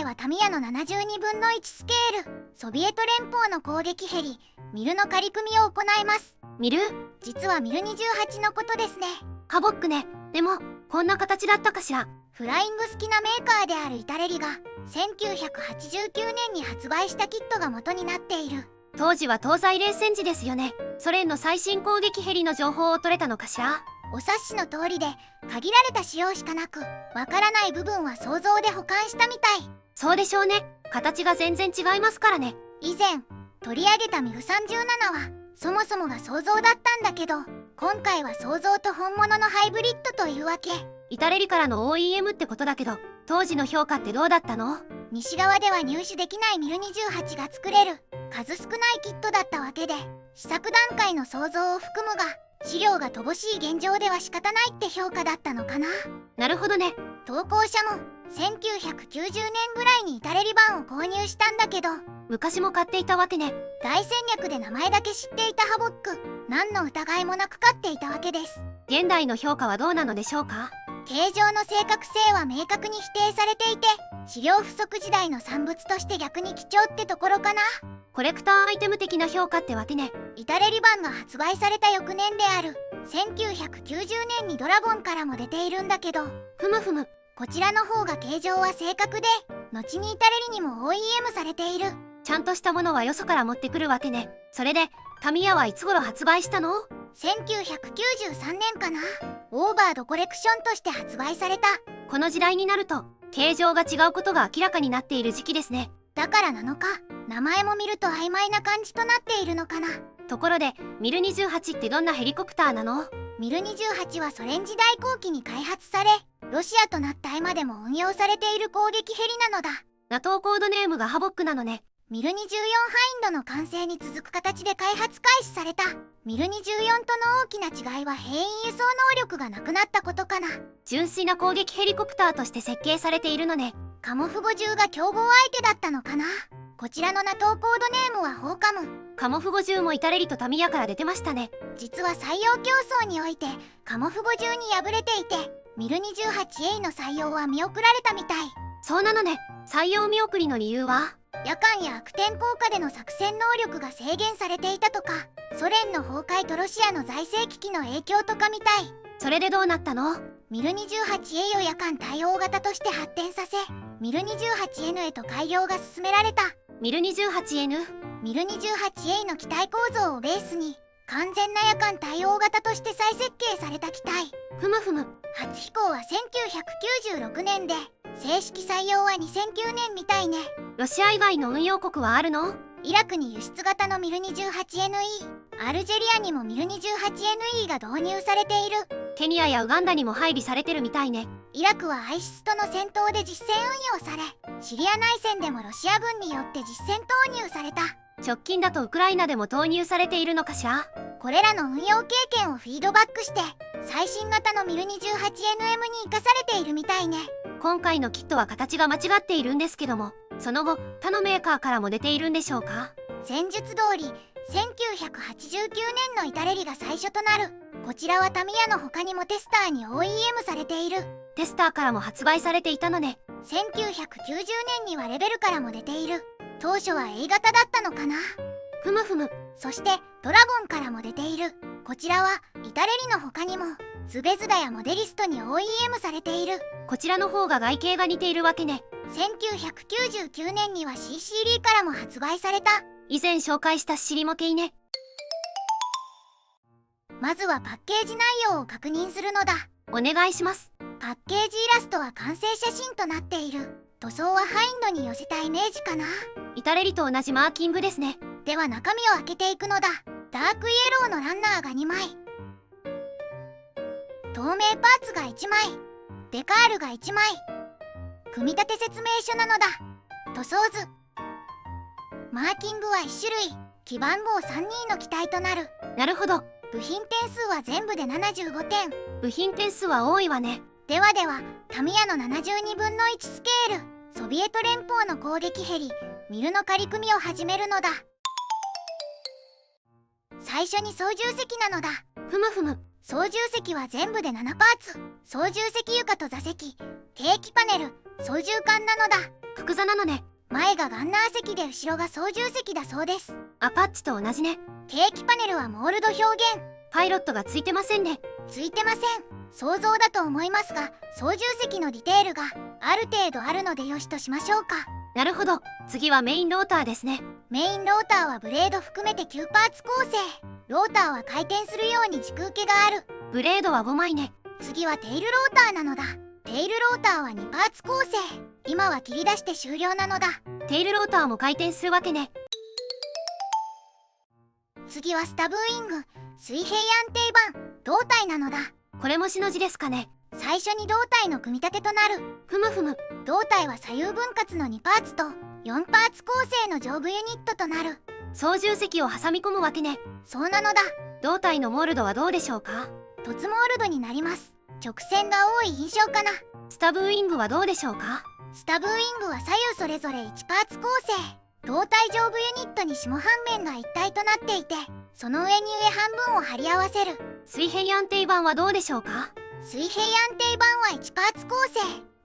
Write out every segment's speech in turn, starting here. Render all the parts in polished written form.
はタミヤの72分の1スケールソビエト連邦の攻撃ヘリミルの仮組みを行います。ミル？実はミル28のことですね。ハボックね。でもこんな形だったかしら。フライング好きなメーカーであるイタレリが1989年に発売したキットが元になっている。当時は東西冷戦時ですよね。ソ連の最新攻撃ヘリの情報を取れたのかしら。お察しの通りで限られた仕様しかなく、わからない部分は想像で保管したみたい。そうでしょうね。形が全然違いますからね。以前取り上げたミル37はそもそもが想像だったんだけど、今回は想像と本物のハイブリッドというわけ。イタレリからの OEM ってことだけど、当時の評価ってどうだったの？西側では入手できないミル28が作れる数少ないキットだったわけで、試作段階の想像を含むが資料が乏しい現状では仕方ないって評価だったのかな。なるほどね。投稿者も1990年ぐらいにイタレリ版を購入したんだけど、昔も買っていたわけね。大戦略で名前だけ知っていたハボック、何の疑いもなく買っていたわけです。現代の評価はどうなのでしょうか？形状の正確性は明確に否定されていて、資料不足時代の産物として逆に貴重ってところかな。コレクターアイテム的な評価ってわけね。イタレリ版が発売された翌年である1990年にドラゴンからも出ているんだけど、ふむふむ。こちらの方が形状は正確で、後にイタレリにも OEM されている。ちゃんとしたものはよそから持ってくるわけね。それでタミヤはいつ頃発売したの？1993年かな。オーバードコレクションとして発売された。この時代になると形状が違うことが明らかになっている時期ですね。だからなのか、名前も見ると曖昧な感じとなっているのかな。ところでミル28ってどんなヘリコプターなの？ミル28はソ連時代後期に開発され、ロシアとなった今でも運用されている攻撃ヘリなのだ。 NATO コードネームがハボックなのね。ミル24ハインドの完成に続く形で開発開始された。ミル24との大きな違いは兵員輸送能力がなくなったことかな。純粋な攻撃ヘリコプターとして設計されているのね。カモフ50が競合相手だったのかな。こちらの NATO コードネームはホーカム。カモフ50もイタレリとタミヤから出てましたね。実は採用競争においてカモフ50に敗れていて、ミル 28A の採用は見送られたみたい。そうなのね。採用見送りの理由は？夜間や悪天候下での作戦能力が制限されていたとか、ソ連の崩壊とロシアの財政危機の影響とかみたい。それでどうなったの？ミル 28A を夜間対応型として発展させ、ミル 28N へと改良が進められた。ミル 28N？ ミル 28A の機体構造をベースに完全な夜間対応型として再設計された機体。ふむふむ。初飛行は1996年で、正式採用は2009年みたいね。ロシア以外の運用国はあるの？イラクに輸出型のミル 28NE、 アルジェリアにもミル 28NE が導入されている。ケニアやウガンダにも配備されてるみたいね。イラクはアイシスとの戦闘で実戦運用され、シリア内戦でもロシア軍によって実戦投入された。直近だとウクライナでも投入されているのかしら。これらの運用経験をフィードバックして最新型のミル 28NM に生かされているみたいね。今回のキットは形が間違っているんですけども、その後他のメーカーからも出ているんでしょうか？戦術通り1989年のイタレリが最初となる。こちらはタミヤの他にもテスターに OEM されている。テスターからも発売されていたのね。1990年にはレベルからも出ている。当初は A 型だったのかな。ふむふむ。そしてドラゴンからも出ている。こちらはイタレリの他にもズベズダやモデリストに OEM されている。こちらの方が外形が似ているわけね。1999年には CCD からも発売された。以前紹介したシリモ系ね。まずはパッケージ内容を確認するのだ。お願いします。パッケージイラストは完成写真となっている。塗装はハインドに寄せたイメージかな。イタレリと同じマーキングですね。では中身を開けていくのだ。ダークイエローのランナーが2枚、透明パーツが1枚、デカールが1枚。組み立て説明書なのだ。塗装図。マーキングは1種類。記番号32の機体となる。なるほど。部品点数は全部で75点。部品点数は多いわね。ではタミヤの72分の1スケールソビエト連邦の攻撃ヘリミルの仮組みを始めるのだ。最初に操縦席なのだ。ふむふむ。操縦席は全部で7パーツ。操縦席床と座席、計器パネル、操縦桿なのだ。福座なのね。前がガンナー席で後ろが操縦席だそうです。アパッチと同じね。計器パネルはモールド表現。パイロットがついてませんね。ついてません。想像だと思いますが、操縦席のディテールがある程度あるのでよしとしましょうか。なるほど。次はメインローターですね。メインローターはブレード含めて9パーツ構成。ローターは回転するように軸受けがある。ブレードは5枚ね。次はテイルローターなのだ。テイルローターは2パーツ構成。今は切り出して終了なのだ。テイルローターも回転するわけね。次はスタブウイング、水平安定板、胴体なのだ。これもしの字ですかね。最初に胴体の組み立てとなる。ふむふむ。胴体は左右分割の2パーツと4パーツ構成の上部ユニットとなる。操縦席を挟み込むわけね。そうなのだ。胴体のモールドはどうでしょうか。凸モールドになります。直線が多い印象かな。スタブウイングはどうでしょうか。スタブウイングは左右それぞれ1パーツ構成。胴体上部ユニットに下半面が一体となっていて、その上に上半分を貼り合わせる。水平安定板はどうでしょうか。水平安定板は1パーツ構成。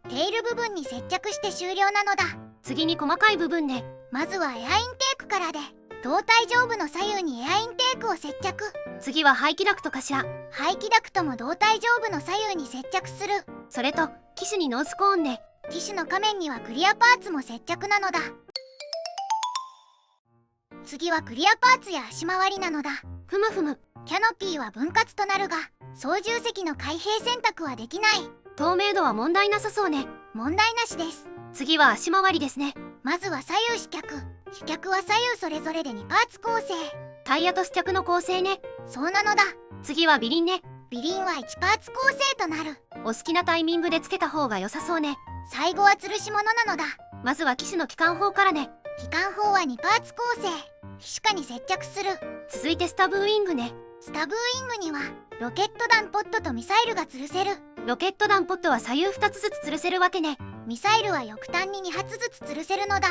テール部分に接着して終了なのだ。次に細かい部分ね。まずはエアインテークからで、胴体上部の左右にエアインテークを接着。次は排気ダクトかしら。排気ダクトも胴体上部の左右に接着する。それと機種にノースコーンね。機種の仮面にはクリアパーツも接着なのだ。次はクリアパーツや足回りなのだ。ふむふむ。キャノピーは分割となるが、操縦席の開閉選択はできない。透明度は問題なさそうね。問題なしです。次は足回りですね。まずは左右飛脚。飛脚は左右それぞれで2パーツ構成。タイヤと試着の構成ね。そうなのだ。次は尾輪ね。尾輪は1パーツ構成となる。お好きなタイミングでつけた方が良さそうね。最後は吊るし物なのだ。まずは機種の機関砲からね。機関砲は2パーツ構成。皮下に接着する。続いてスタブウイングね。スタブウイングにはロケット弾ポットとミサイルが吊るせる。ロケット弾ポットは左右2つずつ吊るせるわけね。ミサイルは翼端に2発ずつ吊るせるのだ。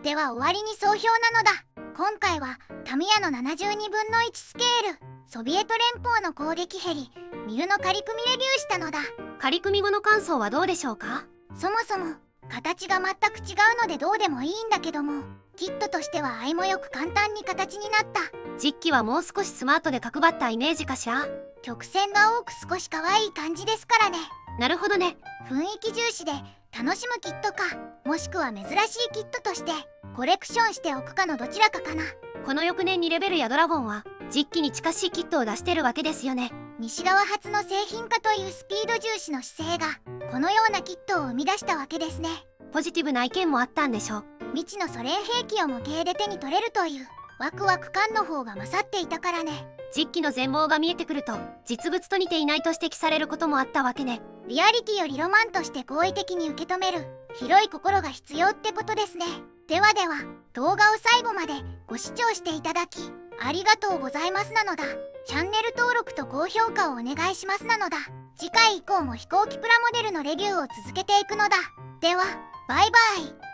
では終わりに総評なのだ。今回はタミヤの72分の1スケール、ソビエト連邦の攻撃ヘリミルの仮組みレビューしたのだ。仮組み後の感想はどうでしょうか。そもそも形が全く違うのでどうでもいいんだけども、キットとしては相もよく簡単に形になった。実機はもう少しスマートで角張ったイメージかしら。曲線が多く少し可愛い感じですからね。なるほどね。雰囲気重視で楽しむキットか、もしくは珍しいキットとしてコレクションしておくかのどちらかかな。この翌年にレベルやドラゴンは実機に近しいキットを出してるわけですよね。西側発の製品化というスピード重視の姿勢がこのようなキットを生み出したわけですね。ポジティブな意見もあったんでしょう。未知のソ連兵器を模型で手に取れるというワクワク感の方が勝っていたからね。実機の全貌が見えてくると実物と似ていないと指摘されることもあったわけね。リアリティよりロマンとして好意的に受け止める広い心が必要ってことですね。ではでは、動画を最後までご視聴していただきありがとうございますなのだ。チャンネル登録と高評価をお願いしますなのだ。次回以降も飛行機プラモデルのレビューを続けていくのだ。ではバイバイ。